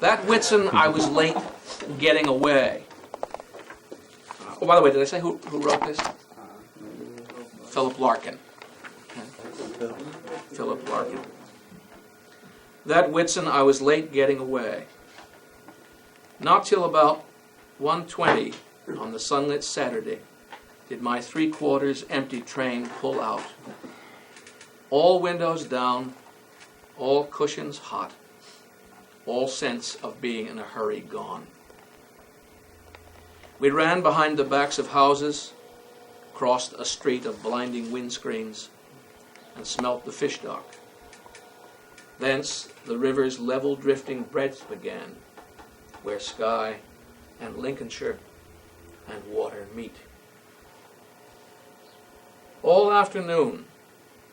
That Whitsun, I was late getting away. Oh, by the way, did I say who wrote this? Philip Larkin. Okay. Philip Larkin. That Whitsun, I was late getting away. Not till about 1:20 on the sunlit Saturday did my 3/4 empty train pull out. All windows down, all cushions hot, all sense of being in a hurry gone. We ran behind the backs of houses, crossed a street of blinding windscreens, and smelt the fish dock. Thence the river's level drifting breadth began, where sky and Lincolnshire and water meet. All afternoon,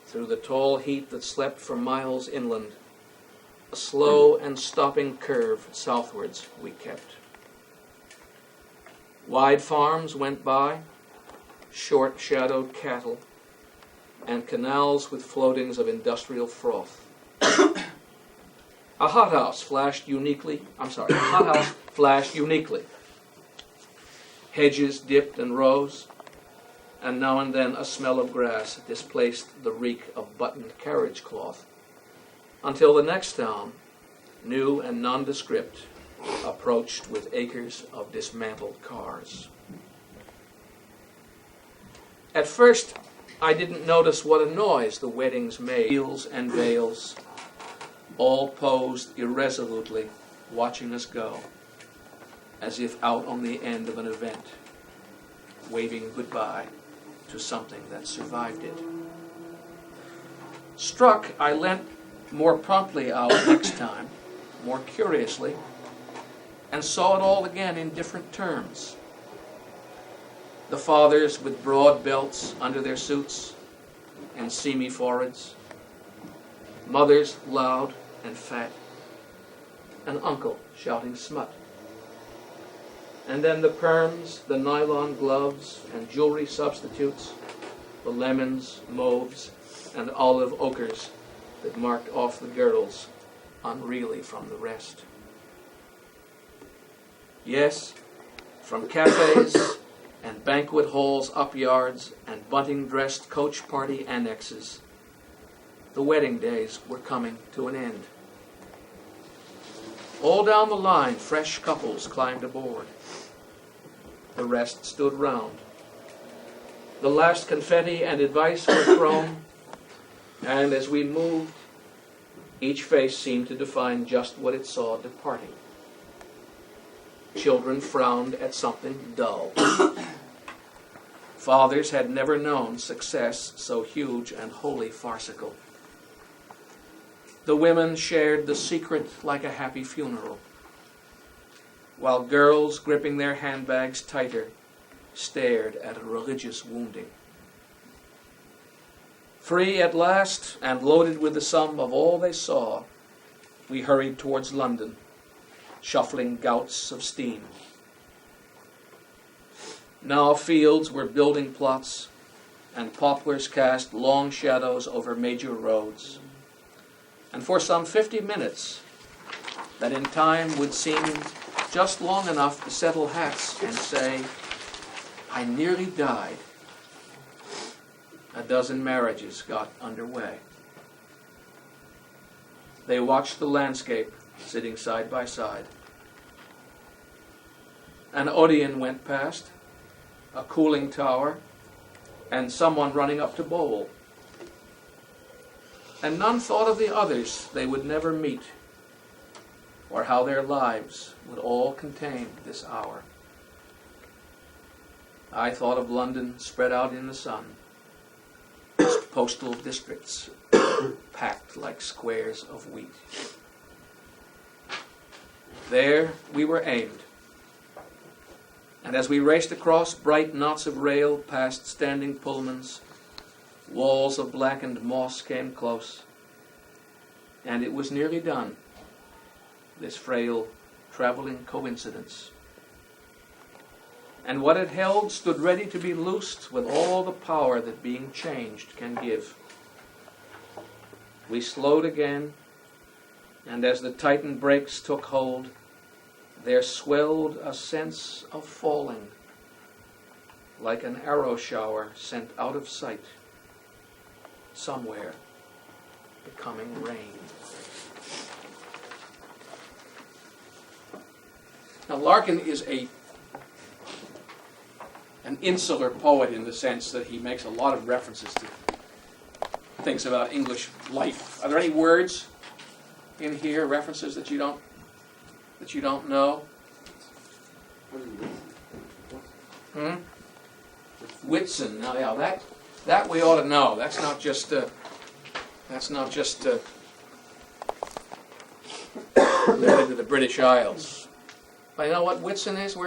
through the tall heat that slept for miles inland, a slow and stopping curve southwards we kept. Wide farms went by, short-shadowed cattle, and canals with floatings of industrial froth. A hothouse flashed uniquely. Hedges dipped and rose, and now and then a smell of grass displaced the reek of buttoned carriage cloth, until the next town, new and nondescript, approached with acres of dismantled cars. At first, I didn't notice what a noise the weddings made. Wheels and veils, all posed irresolutely, watching us go, as if out on the end of an event, waving goodbye to something that survived it. Struck, I leant more promptly out next time, more curiously, and saw it all again in different terms. The fathers with broad belts under their suits and seamy foreheads, mothers loud and fat, an uncle shouting smut. And then the perms, the nylon gloves and jewelry substitutes, the lemons, mauves, and olive ochres that marked off the girdles unreally from the rest. Yes, from cafes and banquet halls up yards and bunting-dressed coach party annexes, the wedding days were coming to an end. All down the line, fresh couples climbed aboard. The rest stood round. The last confetti and advice were thrown, and as we moved, each face seemed to define just what it saw departing. Children frowned at something dull. Fathers had never known success so huge and wholly farcical. The women shared the secret like a happy funeral, while girls, gripping their handbags tighter, stared at a religious wounding. Free at last, and loaded with the sum of all they saw, we hurried towards London, shuffling gouts of steam. Now fields were building plots, and poplars cast long shadows over major roads. And for some 50 minutes, that in time would seem just long enough to settle hats and say, I nearly died, a dozen marriages got underway. They watched the landscape, sitting side by side. An Odeon went past, a cooling tower, and someone running up to bowl. And none thought of the others they would never meet, or how their lives would all contain this hour. I thought of London spread out in the sun, postal districts packed like squares of wheat. There we were aimed, and as we raced across bright knots of rail past standing Pullmans, walls of blackened moss came close, and it was nearly done, this frail traveling coincidence. And what it held stood ready to be loosed with all the power that being changed can give. We slowed again, And as the tightened brakes took hold, there swelled a sense of falling, like an arrow shower sent out of sight, somewhere becoming rain. Now Larkin is an insular poet in the sense that he makes a lot of references to things about English life. Are there any words in here, references that you don't know? Whitsun. Now, yeah, that we ought to know. That's not just limited to the British Isles. But you know what Whitsun is?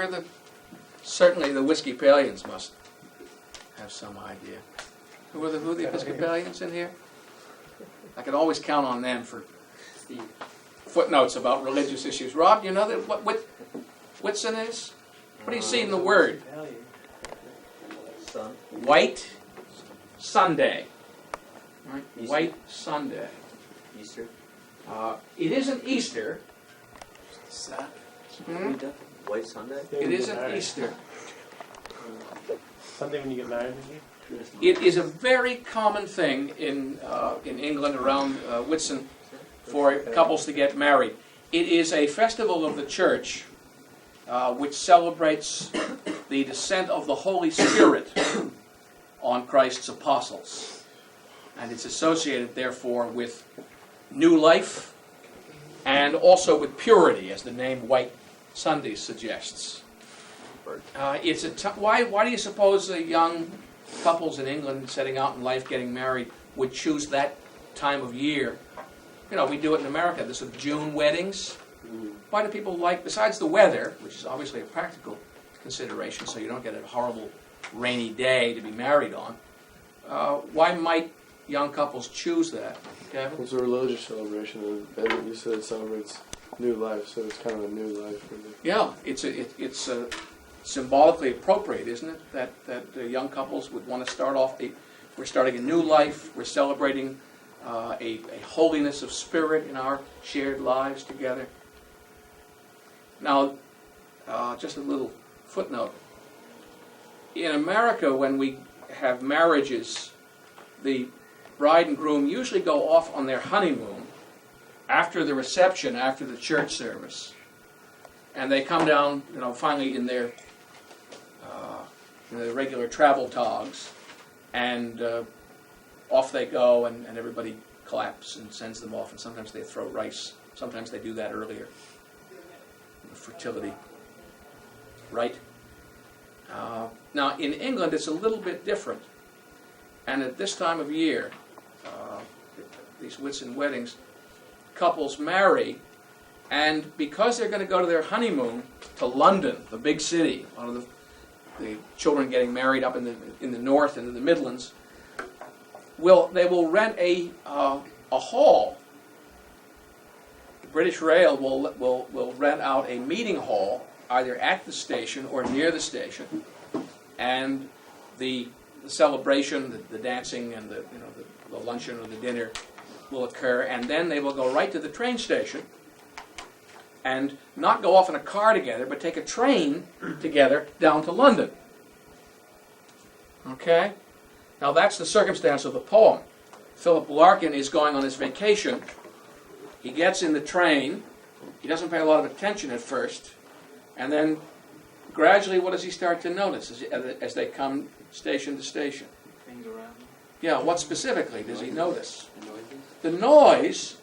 Certainly the Episcopalians must have some idea. Who are the Episcopalians in here? I can always count on them for the footnotes about religious issues. Rob, you know what Whitsun is? What do you see in the word? White Sunday. Right? White Sunday. Easter. It isn't Easter. White Sunday? It isn't Easter. Sunday when you get married, maybe? It is a very common thing in England around Whitsun for couples to get married. It is a festival of the church which celebrates the descent of the Holy Spirit on Christ's apostles. And it's associated, therefore, with new life and also with purity, as the name White Sunday suggests. Why do you suppose the young couples in England setting out in life, getting married, would choose that time of year? You know, we do it in America. There's some June weddings. Why do people besides the weather, which is obviously a practical consideration, so you don't get a horrible rainy day to be married on, why might young couples choose that? Kevin? It's a religious celebration, and you said it celebrates new life, so it's kind of a new life. Yeah, it's symbolically appropriate, isn't it? That young couples would want to start off. We're starting a new life. We're celebrating a holiness of spirit in our shared lives together. Now, just a little footnote. In America, when we have marriages, the bride and groom usually go off on their honeymoon after the reception, after the church service, and they come down, finally in their regular travel togs, and off they go, and everybody claps and sends them off, and sometimes they throw rice. Sometimes they do that earlier. Fertility. Right? Now, in England, it's a little bit different. And at this time of year, these Whitsun weddings, couples marry, and because they're going to go to their honeymoon to London, the big city, one of the children getting married up in the north and in the Midlands, they will rent a hall. The British Rail will rent out a meeting hall either at the station or near the station, and the celebration, the dancing, and the luncheon or the dinner will occur, and then they will go right to the train station and not go off in a car together, but take a train together down to London. Okay? Now that's the circumstance of the poem. Philip Larkin is going on his vacation. He gets in the train. He doesn't pay a lot of attention at first. And then gradually, what does he start to notice as they come station to station? Things around. Yeah, what specifically does he notice? The noise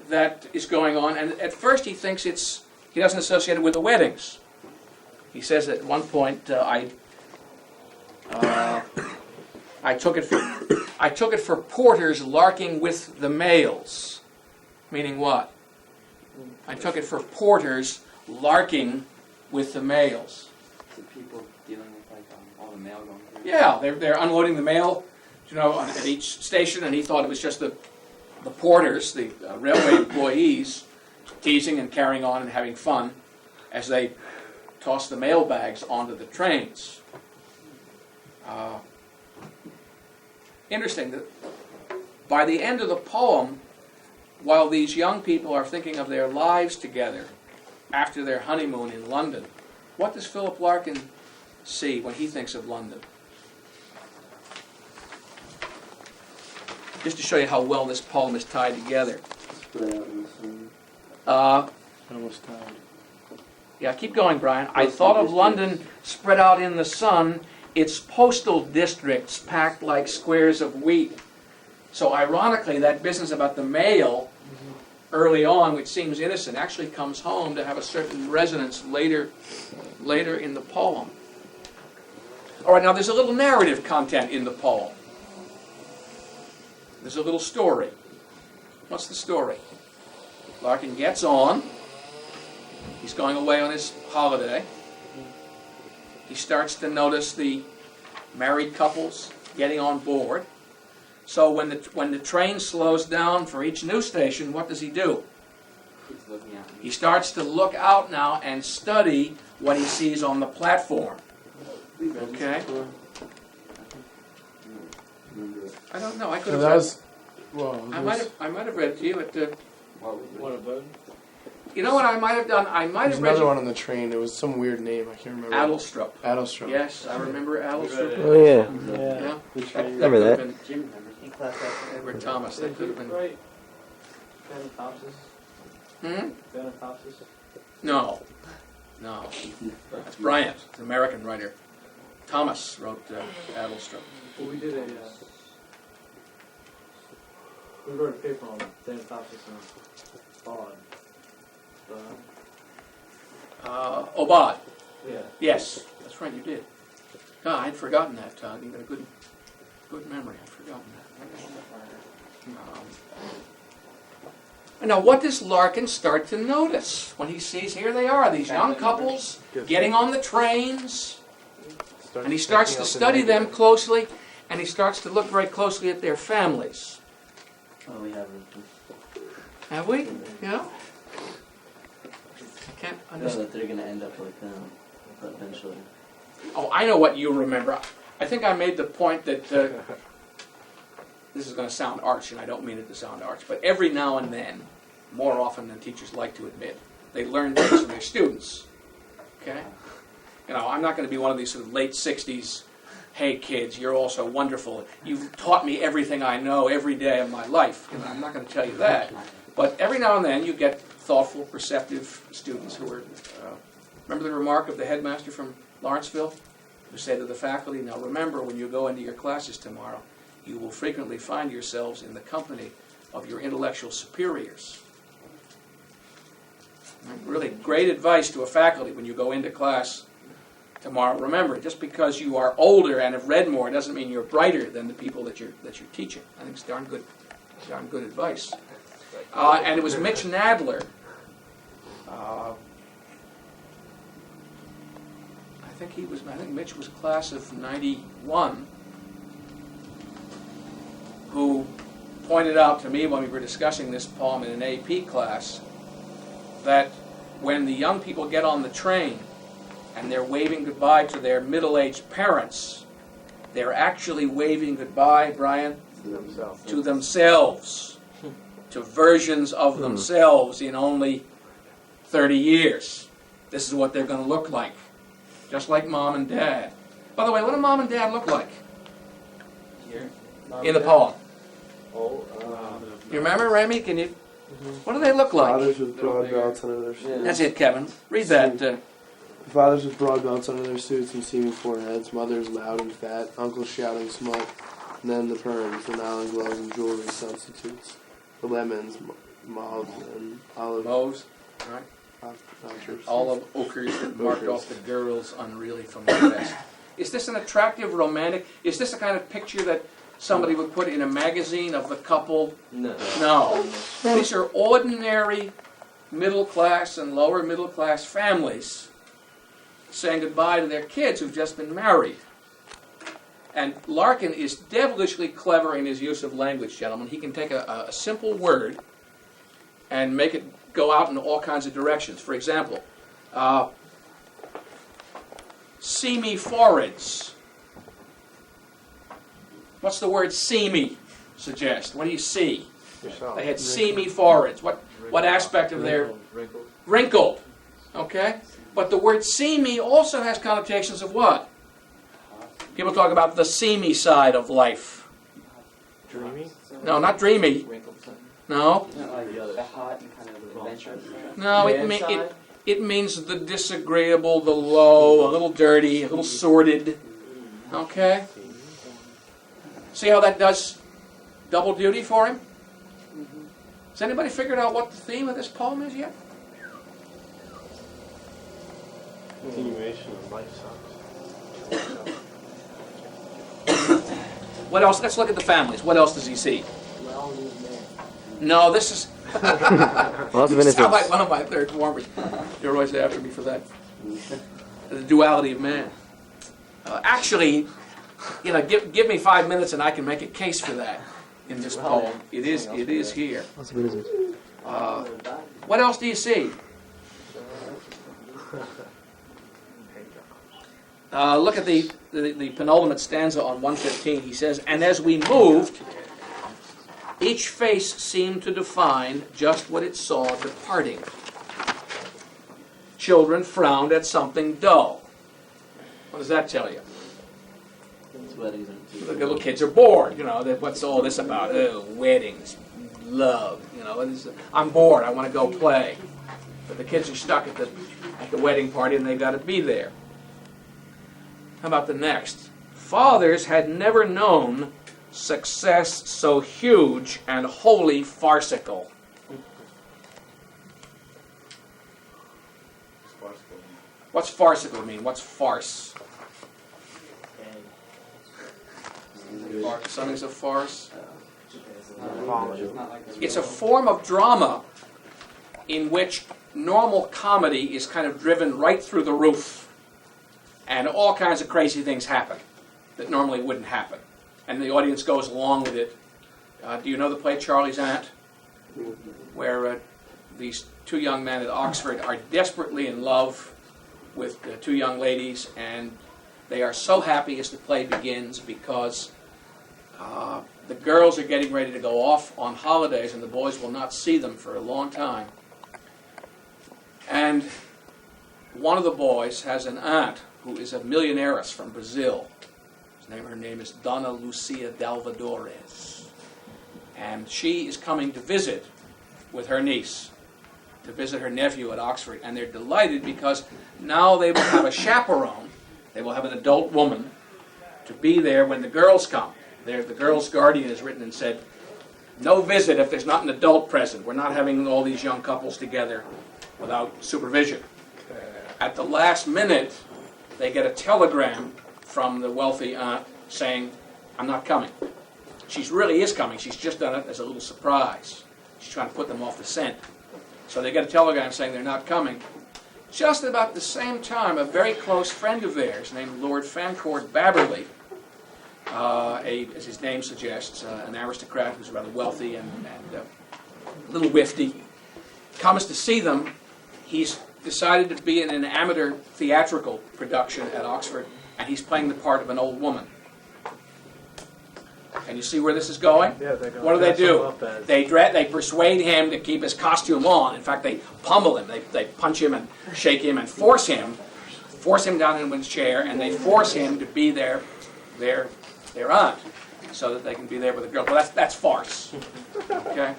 that is going on, and at first he thinks he doesn't associate it with the weddings. He says at one point, I took it for porters larking with the males. Meaning what? I took it for porters larking with the males. So people dealing with all the mail going through. Yeah, they're unloading the mail, at each station, and he thought it was just the porters, the railway employees, teasing and carrying on and having fun as they toss the mail bags onto the trains. Interesting that by the end of the poem, while these young people are thinking of their lives together after their honeymoon in London, what does Philip Larkin see when he thinks of London? Just to show you how well this poem is tied together. Spread out in the sun. Uh, Almost tired. yeah, keep going, Brian. I thought of London spread out in the sun, its postal districts packed like squares of wheat. So ironically, that business about the mail early on, which seems innocent, actually comes home to have a certain resonance later in the poem. All right, now there's a little narrative content in the poem. There's a little story. What's the story? Larkin gets on. He's going away on his holiday. He starts to notice the married couples getting on board. So when the train slows down for each new station, what does he do? He's looking at me. He starts to look out now and study what he sees on the platform. Okay? I don't know. I could So have. that was. I might have read it to you. But, What about? you know what I might have done? I might There's have read another you one on the train. It was some weird name. I can't remember. Adelstrup. Adelstrom. Yes, I remember Adelstrup. Oh yeah. Yeah. Remember could have that. been Jim remembers. In class after Edward Thomas. That could have been. Right. Thanatopsis. Hmm? Thanatopsis. No. No. That's Bryant, an American writer. Thomas wrote Adelstrup. Well, we did a. We wrote a paper on Thanatopsis and Bod. Obad. Yeah. Yes, that's right, you did. God, I'd forgotten that, Todd. You got a good memory. I'd forgotten that. And now, what does Larkin start to notice when he sees, here they are, these young couples getting on the trains, and he starts to study them closely, and he starts to look very closely at their families. Oh, we have Have we? Yeah? I can't know understand. that they're going to end up like them eventually. Oh, I know what you remember. I think I made the point that this is going to sound arch, and I don't mean it to sound arch, but every now and then, more often than teachers like to admit, they learn things from their students. Okay? You know, I'm not going to be one of these sort of late 60s, hey kids, you're all so wonderful. You've taught me everything I know every day of my life. You know, I'm not going to tell you that. But every now and then you get thoughtful, perceptive students who are... remember the remark of the headmaster from Lawrenceville? Who said to the faculty, now remember, when you go into your classes tomorrow, you will frequently find yourselves in the company of your intellectual superiors. Really great advice to a faculty when you go into class tomorrow. Remember, just because you are older and have read more doesn't mean you're brighter than the people that you're teaching. I think it's darn good advice. And it was Mitch Nadler. I think Mitch was class of 91, who pointed out to me when we were discussing this poem in an AP class that when the young people get on the train and they're waving goodbye to their middle-aged parents, they're actually waving goodbye, Brian, to themselves, to versions of themselves in only 30 years. This is what they're going to look like, just like mom and dad. By the way, what do mom and dad look like Here. in the poem? Oh, You remember, Remy? Can you? What do they look like? Fathers with broad belts under their suits. That's it, Kevin. Read that. Fathers with broad belts under their suits and seaming foreheads. Mothers loud and fat. Uncles shouting smut. And then the perms, the nylon gloves and jewelry substitutes. The lemons, mauves, and olive. Mauves, right? Vouchers. Olive ochres that marked off the girls unreally from the best. Is this an attractive romantic? Is this the kind of picture that somebody would put in a magazine of the couple? no. No. These are ordinary middle class and lower middle class families saying goodbye to their kids who've just been married. And Larkin is devilishly clever in his use of language, gentlemen. He can take a simple word and make it go out in all kinds of directions. For example, seamy foreheads. What's the word seamy suggest? What do you see? They had seamy foreheads. What aspect of their... Wrinkled. Wrinkled. Okay? But the word seamy also has connotations of what? People talk about the seamy side of life. Dreamy? No, not dreamy. Wrinkled something. No. Not like the hot and kind of adventurous. No, it means the disagreeable, the low, a little dirty, a little sordid. Okay? See how that does double duty for him? Has anybody figured out what the theme of this poem is yet? Continuation of life sucks. What else? Let's look at the families. What else does he see? No, this is... Lots of You sound like innocence. one of my third warmers. You're always after me for that. The duality of man. Actually, give me 5 minutes and I can make a case for that in this poem. It is here. Lots of innocence. What else do you see? Look at the penultimate stanza on 115. He says, "And as we moved, each face seemed to define just what it saw departing. Children frowned at something dull." What does that tell you? The little kids are bored. What's all this about? Oh, weddings, love. I'm bored. I want to go play. But the kids are stuck at the wedding party and they've got to be there. How about the next? "Fathers had never known success so huge and wholly farcical." What's farcical mean? What's farce? Something's a farce. It's a form of drama in which normal comedy is kind of driven right through the roof, and all kinds of crazy things happen that normally wouldn't happen, and the audience goes along with it. Do you know the play Charlie's Aunt, where these two young men at Oxford are desperately in love with two young ladies, and they are so happy as the play begins because the girls are getting ready to go off on holidays and the boys will not see them for a long time. And one of the boys has an aunt who is a millionairess from Brazil. Her name is Dona Lucia Dalvadores. And she is coming to visit with her niece, to visit her nephew at Oxford. And they're delighted because now they will have a chaperone. They will have an adult woman to be there when the girls come. The girl's guardian has written and said, "No visit if there's not an adult present. We're not having all these young couples together without supervision." At the last minute, they get a telegram from the wealthy aunt saying, "I'm not coming." She really is coming. She's just done it as a little surprise. She's trying to put them off the scent. So they get a telegram saying they're not coming. Just about the same time, a very close friend of theirs named Lord Fancourt Babberley, as his name suggests, an aristocrat who's rather wealthy and a little wifty, comes to see them. He's decided to be in an amateur theatrical production at Oxford, and he's playing the part of an old woman. Can you see where this is going? Yeah, they're going What do they do? up as- They persuade him to keep his costume on. In fact, they pummel him. They punch him and shake him and force him down into his chair, and they force him to be their aunt, so that they can be there with the girl. Well, that's farce. Okay.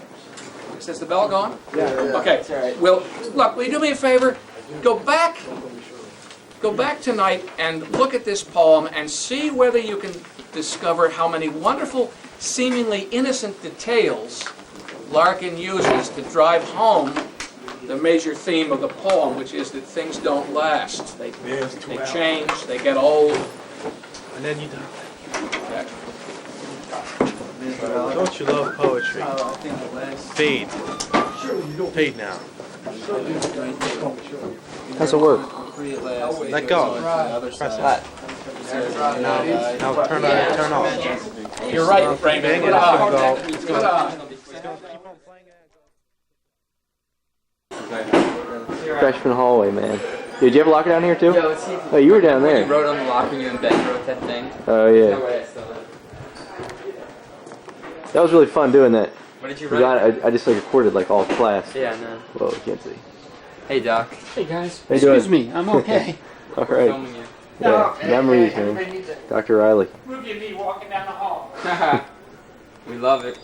Is the bell gone? Yeah. Okay. It's all right. Well, look, will you do me a favor? Go back tonight and look at this poem and see whether you can discover how many wonderful, seemingly innocent details Larkin uses to drive home the major theme of the poem, which is that things don't last. They change, they get old. And then you die. Okay. Don't you love poetry? I think the last. Fade. Fade now. How's it work? Let go. Press it. Now turn off. You're right, Raymond. Good eye. Good eye. Freshman hallway, man. Did you ever lock it down here too? Yeah, let's see. Oh, you were down You there. wrote on the locker, you and Ben wrote that thing. Oh No yeah. way I still have. That was really fun doing that. What did you You write? got, I just like recorded like all class. Yeah, no. Whoa, you can't see. Hey, Doc. Hey guys, How you doing? excuse me, I'm okay. All right. Filming you. Yeah, memories, man. Dr. Riley. Move your knee walking down the hall. We love it.